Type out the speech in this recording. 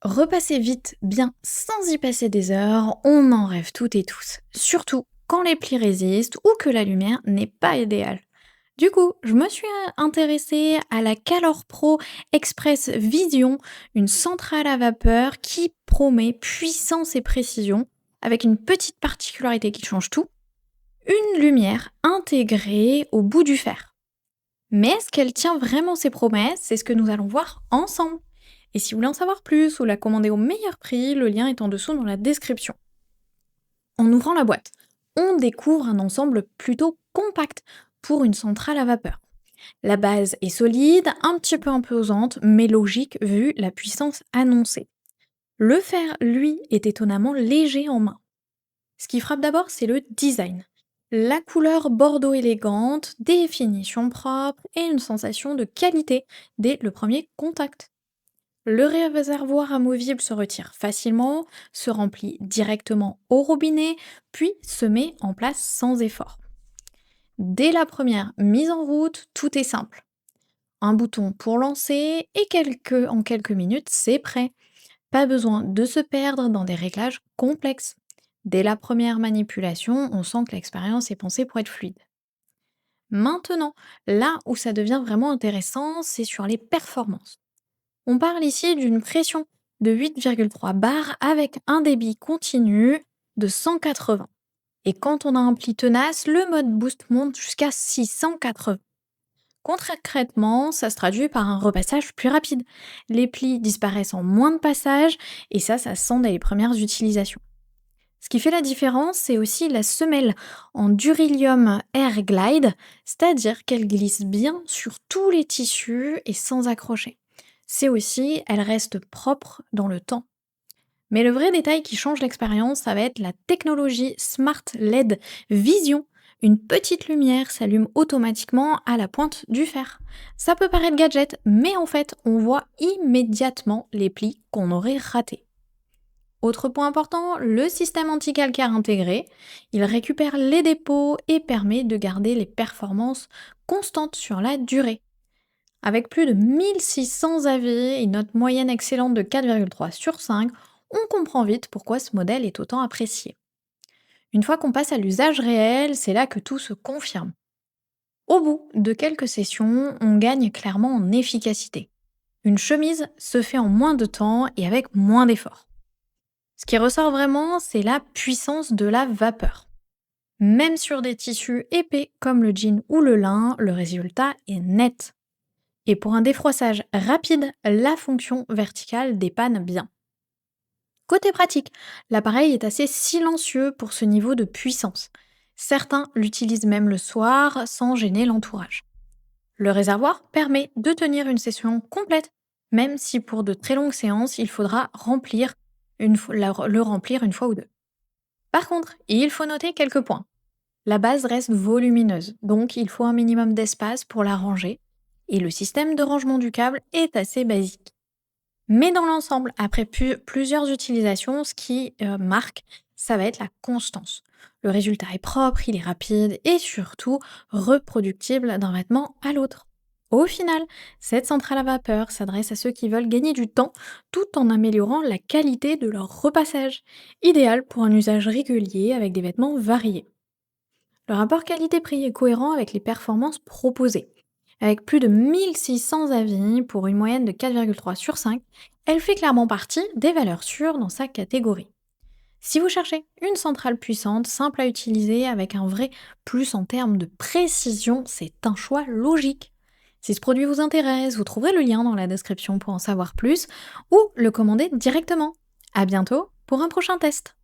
Repasser vite, bien, sans y passer des heures, on en rêve toutes et tous. Surtout quand les plis résistent ou que la lumière n'est pas idéale. Du coup, je me suis intéressée à la Calor Pro Express Vision, une centrale à vapeur qui promet puissance et précision, avec une petite particularité qui change tout, une lumière intégrée au bout du fer. Mais est-ce qu'elle tient vraiment ses promesses? C'est ce que nous allons voir ensemble. Et si vous voulez en savoir plus ou la commander au meilleur prix, le lien est en dessous dans la description. En ouvrant la boîte, on découvre un ensemble plutôt compact pour une centrale à vapeur. La base est solide, un petit peu imposante, mais logique vu la puissance annoncée. Le fer, lui, est étonnamment léger en main. Ce qui frappe d'abord, c'est le design. La couleur bordeaux élégante, des finitions propres et une sensation de qualité dès le premier contact. Le réservoir amovible se retire facilement, se remplit directement au robinet, puis se met en place sans effort. Dès la première mise en route, tout est simple. Un bouton pour lancer et en quelques minutes, c'est prêt. Pas besoin de se perdre dans des réglages complexes. Dès la première manipulation, on sent que l'expérience est pensée pour être fluide. Maintenant, là où ça devient vraiment intéressant, c'est sur les performances. On parle ici d'une pression de 8,3 bars avec un débit continu de 180. Et quand on a un pli tenace, le mode boost monte jusqu'à 680. Concrètement, ça se traduit par un repassage plus rapide. Les plis disparaissent en moins de passages et ça se sent dès les premières utilisations. Ce qui fait la différence, c'est aussi la semelle en Durilium Air Glide, c'est-à-dire qu'elle glisse bien sur tous les tissus et sans accrocher. C'est aussi, elle reste propre dans le temps. Mais le vrai détail qui change l'expérience, ça va être la technologie Smart LED Vision. Une petite lumière s'allume automatiquement à la pointe du fer. Ça peut paraître gadget, mais en fait, on voit immédiatement les plis qu'on aurait ratés. Autre point important, le système anti-calcaire intégré. Il récupère les dépôts et permet de garder les performances constantes sur la durée. Avec plus de 1600 avis et une note moyenne excellente de 4,3 sur 5, on comprend vite pourquoi ce modèle est autant apprécié. Une fois qu'on passe à l'usage réel, c'est là que tout se confirme. Au bout de quelques sessions, on gagne clairement en efficacité. Une chemise se fait en moins de temps et avec moins d'efforts. Ce qui ressort vraiment, c'est la puissance de la vapeur. Même sur des tissus épais comme le jean ou le lin, le résultat est net. Et pour un défroissage rapide, la fonction verticale dépanne bien. Côté pratique, l'appareil est assez silencieux pour ce niveau de puissance. Certains l'utilisent même le soir sans gêner l'entourage. Le réservoir permet de tenir une session complète, même si pour de très longues séances, il faudra le remplir une fois ou deux. Par contre, il faut noter quelques points. La base reste volumineuse, donc il faut un minimum d'espace pour la ranger, et le système de rangement du câble est assez basique. Mais dans l'ensemble, après plusieurs utilisations, ce qui marque, ça va être la constance. Le résultat est propre, il est rapide et surtout reproductible d'un vêtement à l'autre. Au final, cette centrale à vapeur s'adresse à ceux qui veulent gagner du temps tout en améliorant la qualité de leur repassage, idéal pour un usage régulier avec des vêtements variés. Le rapport qualité-prix est cohérent avec les performances proposées. Avec plus de 1600 avis pour une moyenne de 4,3 sur 5, elle fait clairement partie des valeurs sûres dans sa catégorie. Si vous cherchez une centrale puissante, simple à utiliser, avec un vrai plus en termes de précision, c'est un choix logique. Si ce produit vous intéresse, vous trouverez le lien dans la description pour en savoir plus ou le commander directement. À bientôt pour un prochain test.